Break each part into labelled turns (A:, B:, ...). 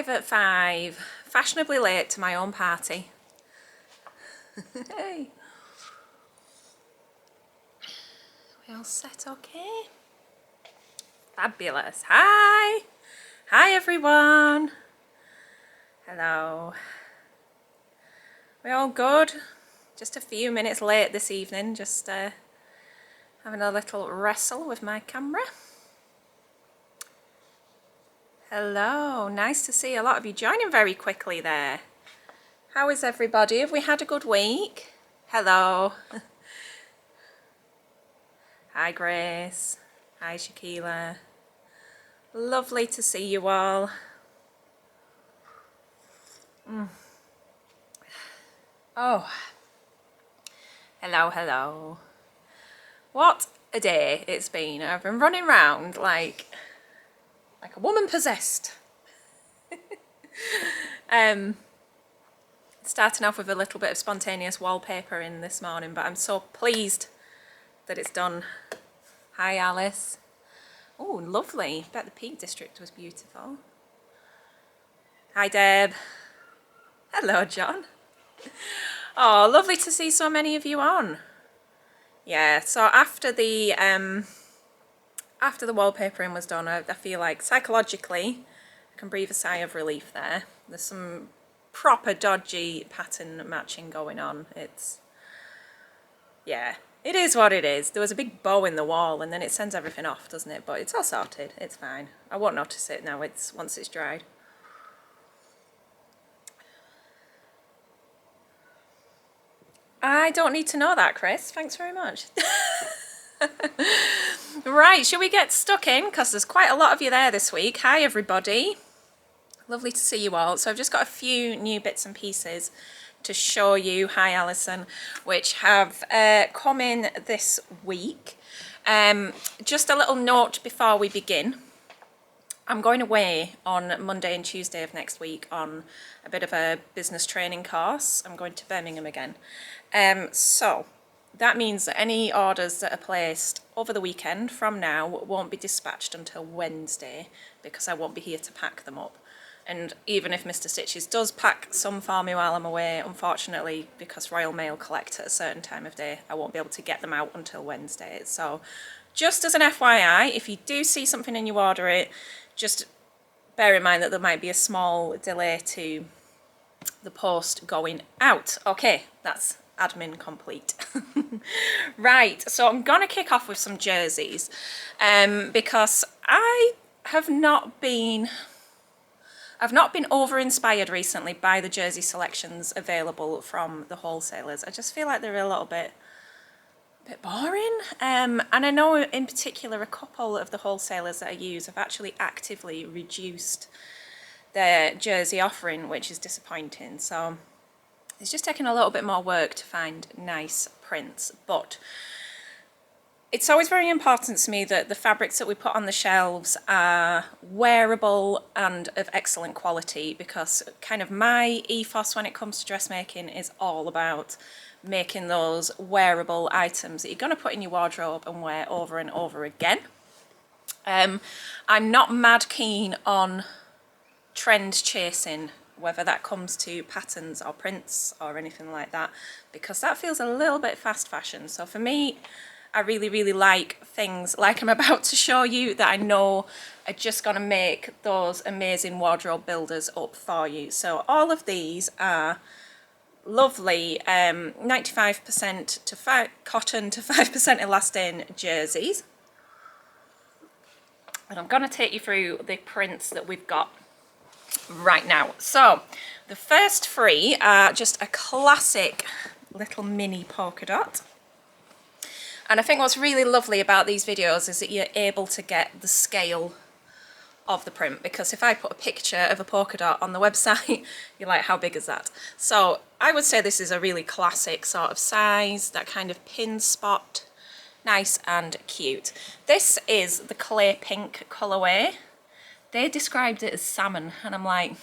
A: 5 at 5, fashionably late to my own party. Hey. We all set okay? Fabulous. Hi. Hi everyone. Hello. We all good? Just a few minutes late this evening, just having a little wrestle with my camera. Hello, nice to see a lot of you joining very quickly there. How is everybody? Have we had a good week? Hello. Hi Grace. Hi Shaquila. Lovely to see you all. Oh. Hello, hello. What a day it's been. I've been running around like a woman possessed. Starting off with a little bit of spontaneous wallpaper in this morning, but I'm so pleased that it's done. Hi Alice. Oh, lovely. Bet the Peak District was beautiful. Hi Deb. Hello John. Oh, lovely to see so many of you on. Yeah, so after the wallpapering was done, I feel like psychologically I can breathe a sigh of relief there. There's some proper dodgy pattern matching going on. Yeah, it is what it is. There was a big bow in the wall and then it sends everything off, doesn't it? But it's all sorted, it's fine. I won't notice it now, once it's dried. I don't need to know that, Chris. Thanks very much. Right, shall we get stuck in? Because there's quite a lot of you there this week. Hi, everybody. Lovely to see you all. So I've just got a few new bits and pieces to show you. Hi, Alison, which have come in this week. Just a little note before we begin. I'm going away on Monday and Tuesday of next week on a bit of a business training course. I'm going to Birmingham again. So that means that any orders that are placed over the weekend from now won't be dispatched until Wednesday because I won't be here to pack them up. And even if Mr. Stitches does pack some for me while I'm away, unfortunately, because Royal Mail collect at a certain time of day, I won't be able to get them out until Wednesday. So just as an FYI, if you do see something and you order it, just bear in mind that there might be a small delay to the post going out. Okay, that's admin complete. Right, so I'm gonna kick off with some jerseys because I've not been over inspired recently by the jersey selections available from the wholesalers. I just feel like they're a little bit boring, and I know in particular a couple of the wholesalers that I use have actually actively reduced their jersey offering, which is disappointing. So it's just taking a little bit more work to find nice prints, but it's always very important to me that the fabrics that we put on the shelves are wearable and of excellent quality, because kind of my ethos when it comes to dressmaking is all about making those wearable items that you're going to put in your wardrobe and wear over and over again. I'm not mad keen on trend chasing, whether that comes to patterns or prints or anything like that, because that feels a little bit fast fashion. So for me, I really like things like I'm about to show you that I know are just going to make those amazing wardrobe builders up for you. So all of these are lovely 95% cotton to 5% elastane jerseys, and I'm going to take you through the prints that we've got right now. So the first three are just a classic little mini polka dot, and I think what's really lovely about these videos is that you're able to get the scale of the print, because if I put a picture of a polka dot on the website, you're like, how big is that? So I would say this is a really classic sort of size, that kind of pin spot, nice and cute. This is the clay pink colourway. They described it as salmon, and I'm like,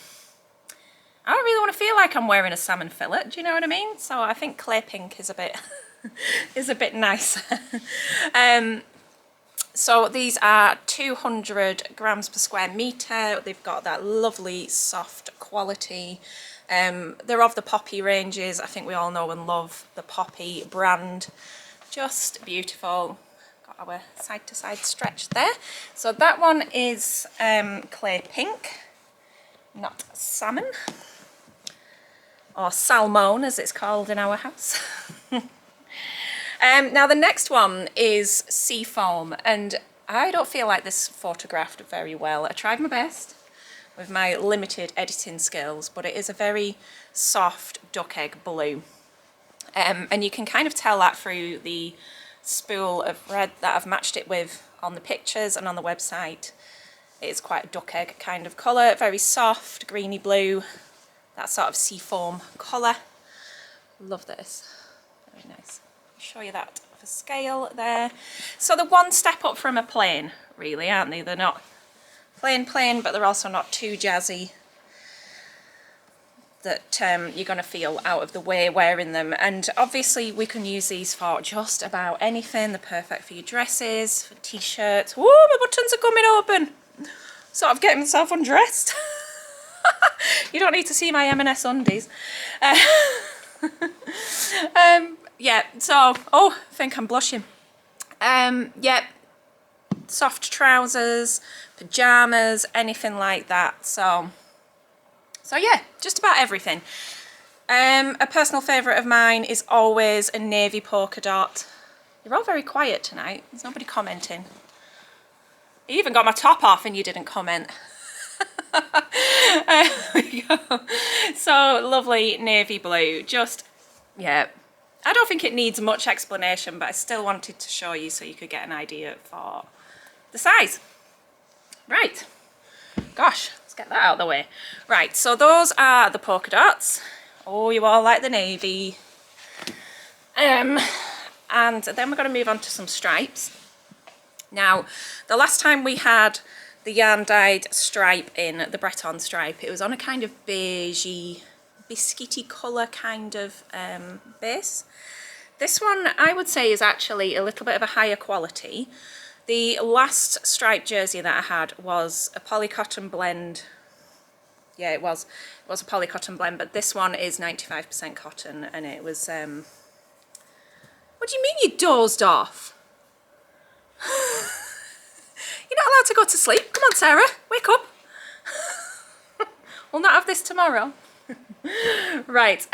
A: I don't really want to feel like I'm wearing a salmon fillet, do you know what I mean? So I think clay pink is a bit is a bit nicer. So these are 200 grams per square metre. They've got that lovely soft quality. They're of the Poppy ranges. I think we all know and love the Poppy brand. Just beautiful. Got our side to side stretch there. So that one is clay pink, not salmon, or salmon as it's called in our house. Now the next one is Seafoam, and I don't feel like this photographed very well. I tried my best with my limited editing skills, but it is a very soft duck egg blue. And you can kind of tell that through the spool of red that I've matched it with on the pictures and on the website. It is quite a duck egg kind of colour, very soft, greeny blue, that sort of seafoam colour. Love this, very nice. Show you that for scale there. So they're one step up from a plain, really, aren't they? They're not plain, but they're also not too jazzy that you're going to feel out of the way wearing them. And obviously we can use these for just about anything. They're perfect for your dresses, for t-shirts. Whoa, my buttons are coming open. Sort of getting myself undressed. You don't need to see my M&S undies. Yeah, so, oh, I think I'm blushing. Yeah, soft trousers, pyjamas, anything like that. So yeah, just about everything. A personal favourite of mine is always a navy polka dot. You're all very quiet tonight. There's nobody commenting. You even got my top off and you didn't comment. There we go. So lovely navy blue. Just, yeah. I don't think it needs much explanation, but I still wanted to show you so you could get an idea for the size. Right. Gosh, let's get that out of the way. Right, so those are the polka dots. Oh, you all like the navy. And then we're going to move on to some stripes. Now, the last time we had the yarn dyed stripe in, the Breton stripe, it was on a kind of beigey, biscuity colour kind of base. This one I would say is actually a little bit of a higher quality. The last striped jersey that I had was a polycotton blend. Yeah, it was a polycotton blend, but this one is 95% cotton, and it was what do you mean you dozed off? You're not allowed to go to sleep. Come on, Sarah, wake up. We'll not have this tomorrow. Right,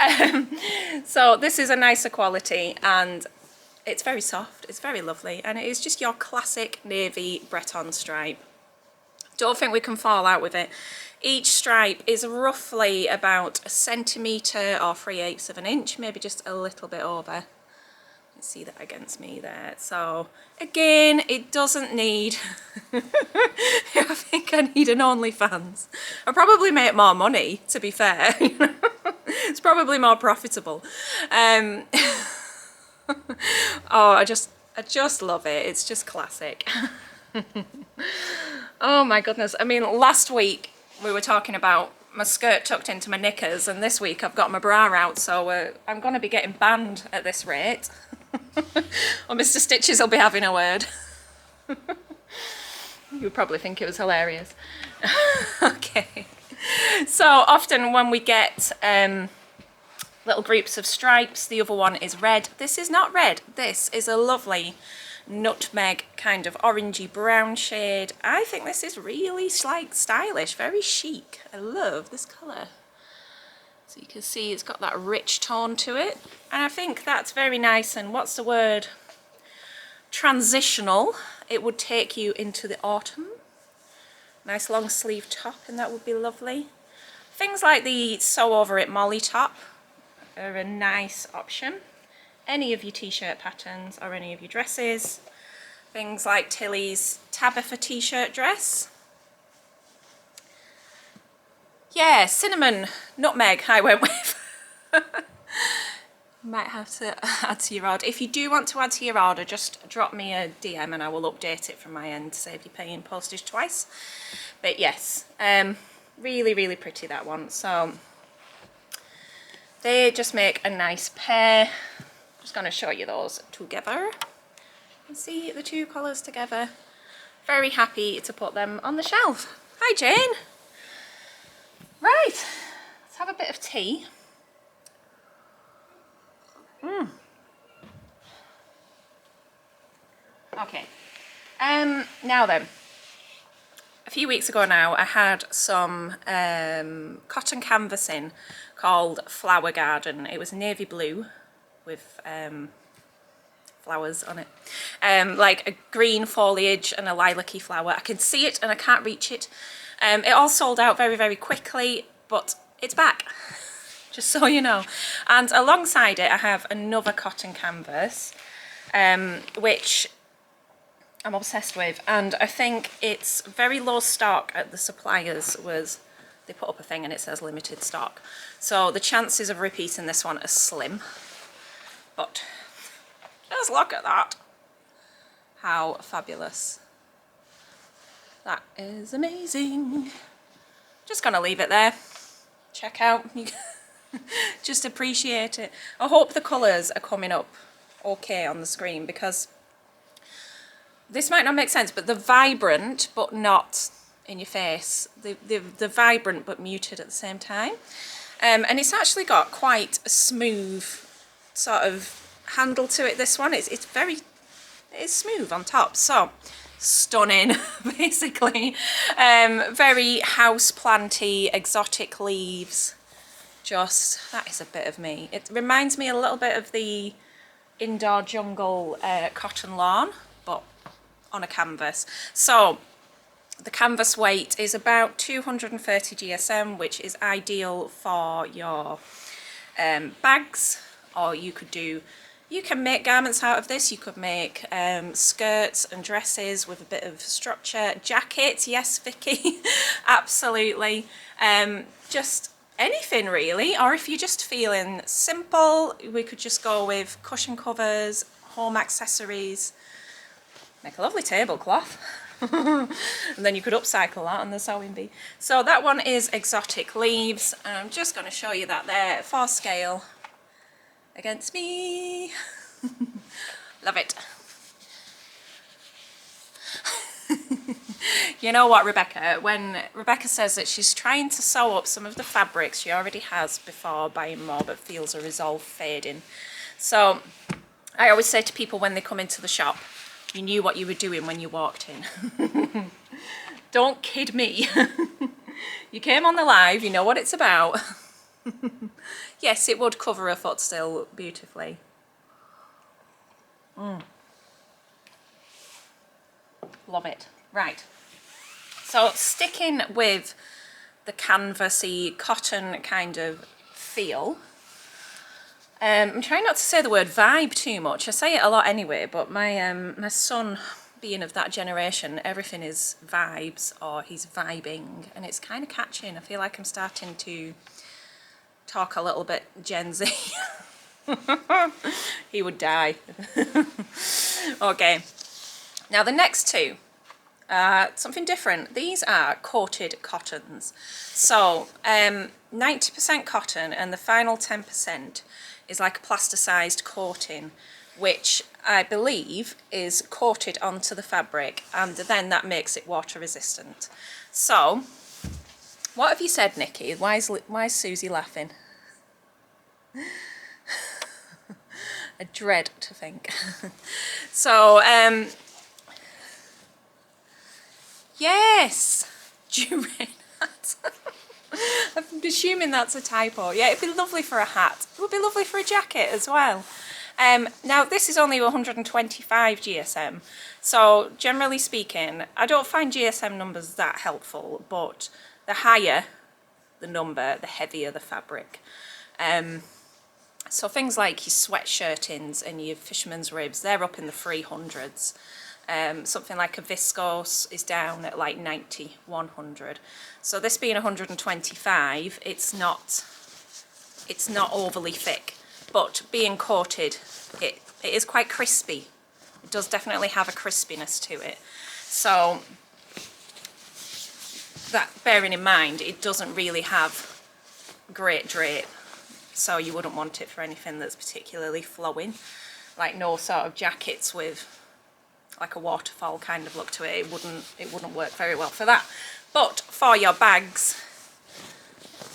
A: so this is a nicer quality and it's very soft, it's very lovely, and it is just your classic navy Breton stripe. Don't think we can fall out with it. Each stripe is roughly about 1 centimetre or 3/8 of an inch, maybe just a little bit over. You see that against me there. So again, it doesn't need I think I need an OnlyFans. I'll probably make more money, to be fair. It's probably more profitable. Oh, I just love it. It's just classic. Oh my goodness. I mean, last week we were talking about my skirt tucked into my knickers, and this week I've got my bra out, so I'm going to be getting banned at this rate. Or Mr. Stitches will be having a word. You would probably think it was hilarious. Okay. So often when we get little groups of stripes, the other one is red. This is not red. This is a lovely nutmeg kind of orangey brown shade. I think this is really like stylish, very chic. I love this colour. So you can see it's got that rich tone to it, and I think that's very nice. And what's the word? Transitional. It would take you into the autumn. Nice long sleeve top, and that would be lovely. Things like the Sew Over It Molly top are a nice option. Any of your t-shirt patterns or any of your dresses. Things like Tilly's Tabitha t-shirt dress. Yeah, cinnamon, nutmeg I went with. Might have to add to your order. If you do want to add to your order, just drop me a DM and I will update it from my end to save you paying postage twice. But yes, really, really pretty, that one. So they just make a nice pair. Just going to show you those together. You can see the two colours together. very happy to put them on the shelf. Hi Jane. Right, let's have a bit of tea. Okay, now then, a few weeks ago now I had some cotton canvassing called Flower Garden. It was navy blue with flowers on it, like a green foliage and a lilac-y flower. I can see it and I can't reach it. It all sold out very, very quickly, but it's back, just so you know. And alongside it I have another cotton canvas, which I'm obsessed with, and I think it's very low stock at the suppliers. They put up a thing and it says limited stock, so the chances of repeating this one are slim. But just look at that, how fabulous. That is amazing. Just gonna leave it there. Check out, just appreciate it. I hope the colours are coming up okay on the screen, because this might not make sense, but they're vibrant but not in your face. They're vibrant but muted at the same time. And it's actually got quite a smooth sort of handle to it, this one. It's smooth on top, so stunning, basically. Very house-planty, exotic leaves. Just, that is a bit of me. It reminds me a little bit of the indoor jungle cotton lawn, but on a canvas. So the canvas weight is about 230 GSM, which is ideal for your bags, or you can make garments out of this. You could make skirts and dresses with a bit of structure. Jackets, yes Vicky, absolutely. Just anything really, or if you're just feeling simple, we could just go with cushion covers, home accessories. Make a lovely tablecloth. And then you could upcycle that on the sewing bee. So that one is exotic leaves. I'm just going to show you that there for scale against me. Love it. You know what, Rebecca, when Rebecca says that she's trying to sew up some of the fabrics she already has before buying more, but feels a resolve fading. So I always say to people when they come into the shop, you knew what you were doing when you walked in. Don't kid me. You came on the live, you know what it's about. Yes, it would cover a foot still beautifully. Love it. Right. So sticking with the canvassy cotton kind of feel, I'm trying not to say the word vibe too much. I say it a lot anyway, but my son, being of that generation, everything is vibes, or he's vibing, and it's kind of catching. I feel like I'm starting to talk a little bit Gen Z. He would die. Okay, now the next two, something different. These are coated cottons. So 90% cotton, and the final 10% is like a plasticized coating, which I believe is coated onto the fabric, and then that makes it water resistant. So what have you said, Nikki? Why is Susie laughing? I dread to think. So yes, Duran hat. I'm assuming that's a typo. Yeah, it'd be lovely for a hat. It would be lovely for a jacket as well. Now this is only 125 GSM, so generally speaking, I don't find GSM numbers that helpful, but the higher the number, the heavier the fabric. So things like your sweatshirtings and your fisherman's ribs, they're up in the 300s. Something like a viscose is down at like 90, 100. So this being 125, it's not overly thick, but being coated, it is quite crispy. It does definitely have a crispiness to it. So that, bearing in mind, it doesn't really have great drape, so you wouldn't want it for anything that's particularly flowing, like no sort of jackets with like a waterfall kind of look to it, it wouldn't work very well for that. But for your bags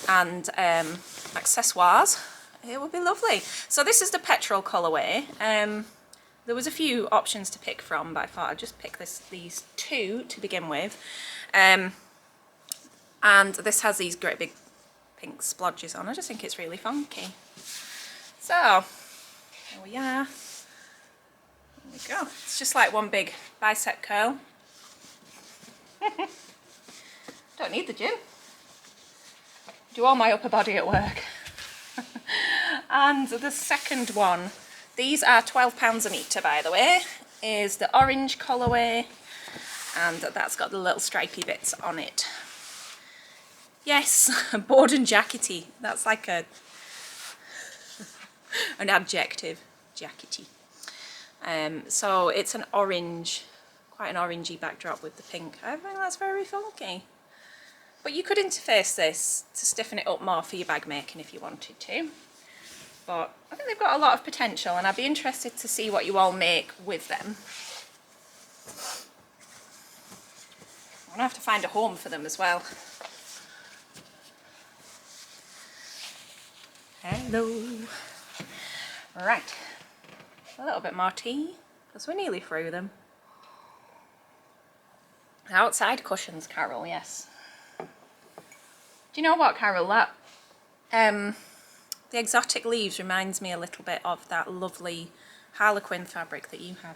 A: and accessoires, it would be lovely. So this is the petrol colourway. There was a few options to pick from, but I thought I'd just pick these two to begin with. And this has these great big pink splodges on. I just think it's really funky. So there we are. There we go. It's just like one big bicep curl. Don't need the gym. Do all my upper body at work. And the second one, these are £12 a metre, by the way, is the orange colourway, and that's got the little stripy bits on it. Yes, bored and jackety. That's like an adjective, jackety. So it's an orange, quite an orangey backdrop with the pink. I think that's very funky. But you could interface this to stiffen it up more for your bag making if you wanted to. But I think they've got a lot of potential, and I'd be interested to see what you all make with them. I'm going to have to find a home for them as well. Hello. Right. A little bit more tea, because we're nearly through them. Outside cushions, Carol, yes. Do you know what, Carol? That the exotic leaves reminds me a little bit of that lovely harlequin fabric that you had.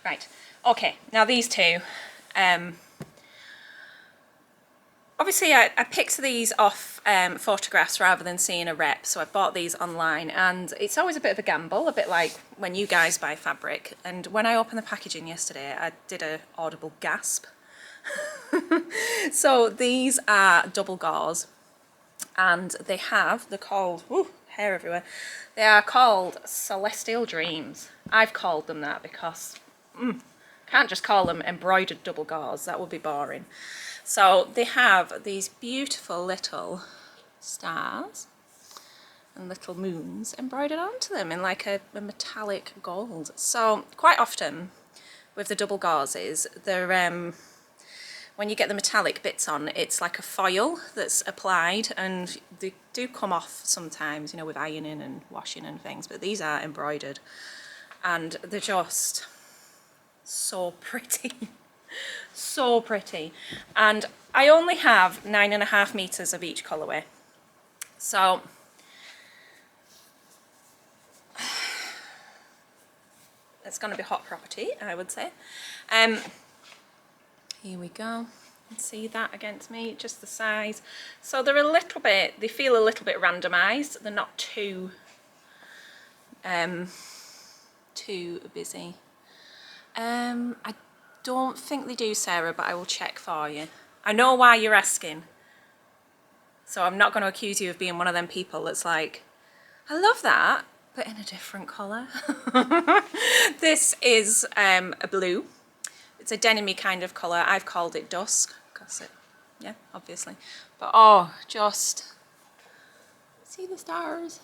A: Right, okay, now these two. Obviously I picked these off photographs rather than seeing a rep, so I bought these online, and it's always a bit of a gamble, a bit like when you guys buy fabric. And when I opened the packaging yesterday, I did an audible gasp. So these are double gauze, and they're called, ooh, hair everywhere, they are called Celestial Dreams. I've called them that because can't just call them embroidered double gauze, that would be boring. So they have these beautiful little stars and little moons embroidered onto them in like a metallic gold. So quite often with the double gauzes, they're when you get the metallic bits on, it's like a foil that's applied, and they do come off sometimes, you know, with ironing and washing and things, but these are embroidered, and they're just so pretty. So pretty. And I only have 9.5 meters of each colorway, so it's going to be hot property, I would say. Here we go. See that against me, just the size. So they're a little bit, they feel a little bit randomized. They're not too busy. I don't think they do, Sarah, but I will check for you. I know why you're asking, so I'm not going to accuse you of being one of them people that's like, I love that, but in a different colour. This is a blue. It's a denim-y kind of colour. I've called it dusk, because it, yeah, obviously. But oh, just see the stars.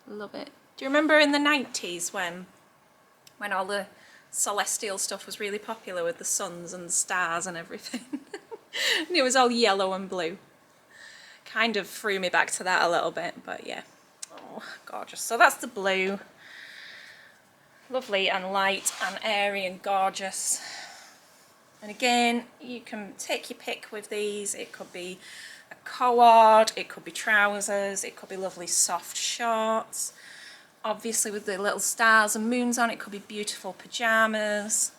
A: Love it. Do you remember in the 90s when all the celestial stuff was really popular with the suns and the stars and everything? And it was all yellow and blue. Kind of threw me back to that a little bit, but yeah. Oh, gorgeous. So that's the blue. Lovely and light and airy and gorgeous. And again, you can take your pick with these. It could be a cord, it could be trousers, it could be lovely soft shorts. Obviously with the little stars and moons on, it could be beautiful pyjamas.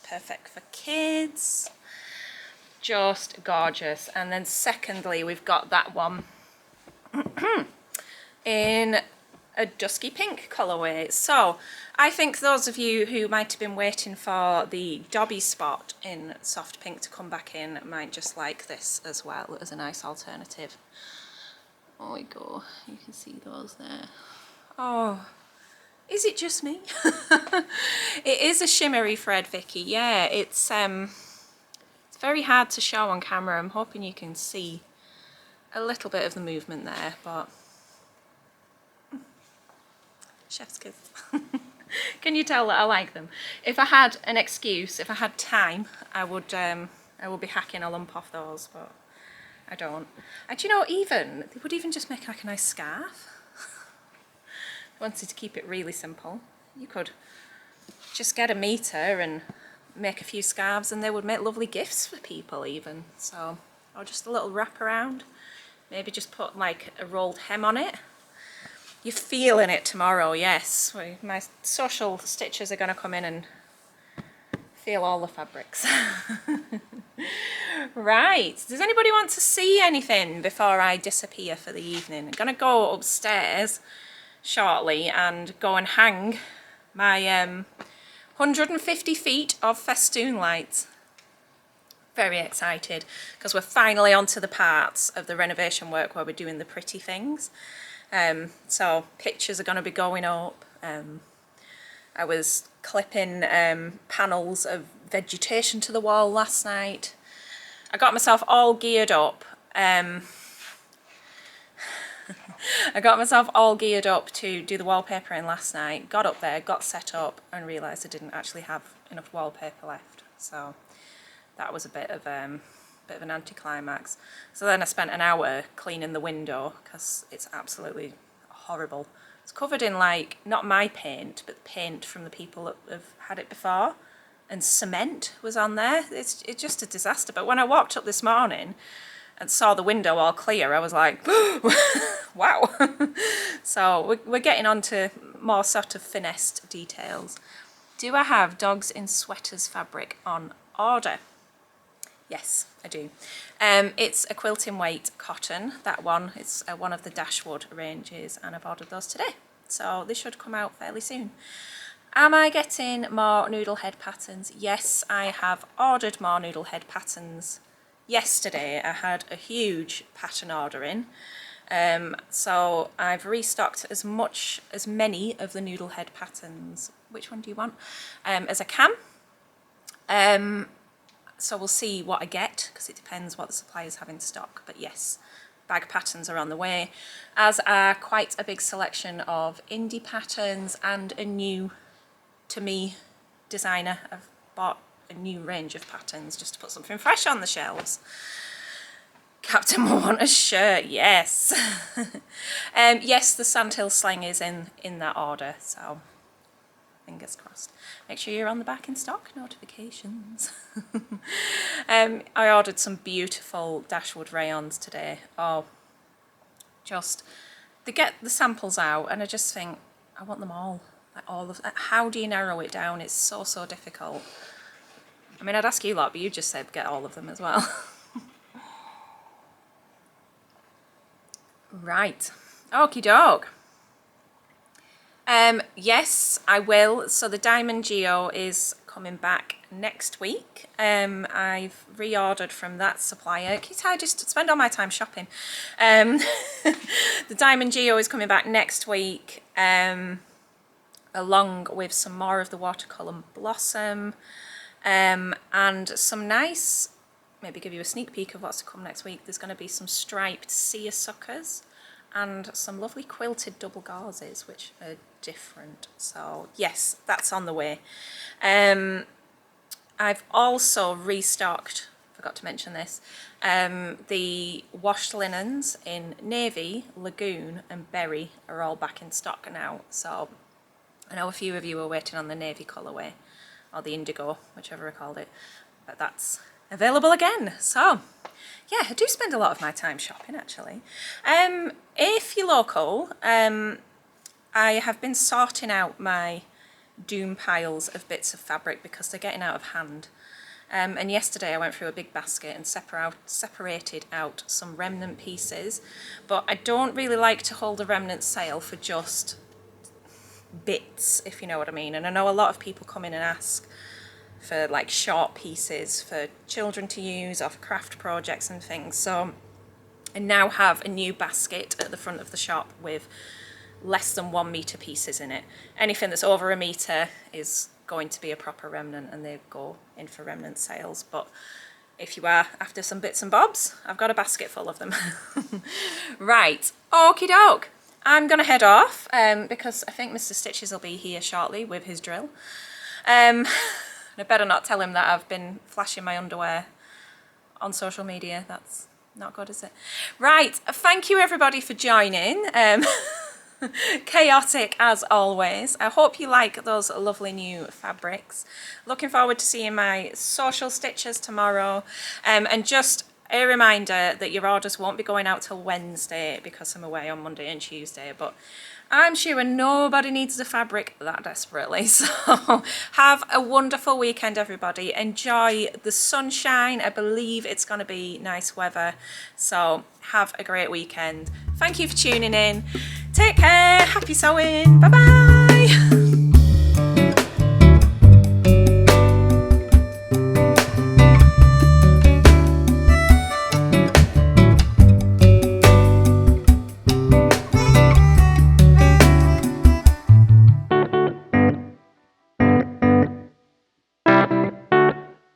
A: Perfect for kids. Just gorgeous. And then secondly, we've got that one in a dusky pink colourway. So I think those of you who might have been waiting for the Dobby spot in soft pink to come back in might just like this as well as a nice alternative. There we go, you can see those there. Oh, is it just me? It is a shimmery thread, Vicky. Yeah, it's very hard to show on camera. I'm hoping you can see a little bit of the movement there, but chef's kiss. Can you tell that I like them? If I had an excuse, if I had time, I would be hacking a lump off those, but I don't. And do you know, even they would even just make like a nice scarf. If you wanted to keep it really simple, you could just get a meter and make a few scarves, and they would make lovely gifts for people even. So, or just a little wrap around. Maybe just put like a rolled hem on it. You're feeling it tomorrow, yes. My social stitchers are going to come in and feel all the fabrics. Right, does anybody want to see anything before I disappear for the evening? I'm going to go upstairs shortly and go and hang my 150 feet of festoon lights. Very excited because we're finally onto the parts of the renovation work where we're doing the pretty things. So pictures are going to be going up. I was clipping panels of vegetation to the wall last night. I got myself all geared up. I got myself all geared up to do the wallpapering last night. Got up there, got set up, and realised I didn't actually have enough wallpaper left. So that was a bit of an anticlimax. So then I spent an hour cleaning the window because it's absolutely horrible. It's covered in like, not my paint, but paint from the people that have had it before. And cement was on there. It's just a disaster. But when I walked up this morning and saw the window all clear, I was like, wow. So we're getting on to more sort of finessed details. Do I have Dogs in Sweaters fabric on order? Yes, I do. It's a quilting weight cotton, that one. It's one of the Dashwood ranges, and I've ordered those today. So they should come out fairly soon. Am I getting more noodle head patterns? Yes, I have ordered more noodle head patterns. Yesterday I had a huge pattern order in. So I've restocked as many of the noodle head patterns, which one do you want, as I can. So we'll see what I get, because it depends what the suppliers have in stock. But yes, bag patterns are on the way, as are quite a big selection of indie patterns and a new, to me, designer. I've bought a new range of patterns just to put something fresh on the shelves. Captain will want a shirt, yes. Yes, the Sandhill sling is in that order, so fingers crossed. Make sure you're on the back in stock notifications. I ordered some beautiful Dashwood rayons today. Oh, just, they get the samples out and I just think, I want them all. Like all of them. How do you narrow it down? It's so difficult. I mean, I'd ask you lot, but you just said get all of them as well. Right, okie doke. Yes, I will. So the Diamond Geo is coming back next week. I've reordered from that supplier. I just spend all my time shopping. The Diamond Geo is coming back next week, along with some more of the watercolour Blossom, and some nice, maybe give you a sneak peek of what's to come next week. There's going to be some striped seersuckers and some lovely quilted double gauzes, which are different. So yes, that's on the way. I've also restocked, forgot to mention this, the washed linens in navy, lagoon and berry are all back in stock now. So I know a few of you are waiting on the navy colourway, or the indigo, whichever I called it, but that's available again. So yeah, I do spend a lot of my time shopping actually. If you're local, I have been sorting out my doom piles of bits of fabric because they're getting out of hand. And yesterday I went through a big basket and separated out some remnant pieces, but I don't really like to hold a remnant sale for just bits, if you know what I mean. And I know a lot of people come in and ask for like short pieces for children to use or for craft projects and things. So I now have a new basket at the front of the shop with less than 1 metre pieces in it. Anything that's over a metre is going to be a proper remnant and they go in for remnant sales. But if you are after some bits and bobs, I've got a basket full of them. Right, okie doke. I'm going to head off because I think Mr. Stitches will be here shortly with his drill. I better not tell him that I've been flashing my underwear on social media. That's not good, is it? Right, thank you everybody for joining. Chaotic as always. I hope you like those lovely new fabrics. Looking forward to seeing my social stitches tomorrow. And just a reminder that your orders won't be going out till Wednesday because I'm away on Monday and Tuesday, but I'm sure nobody needs the fabric that desperately. So have a wonderful weekend, everybody. Enjoy the sunshine. I believe it's going to be nice weather. So have a great weekend. Thank you for tuning in. Take care. Happy sewing. Bye-bye.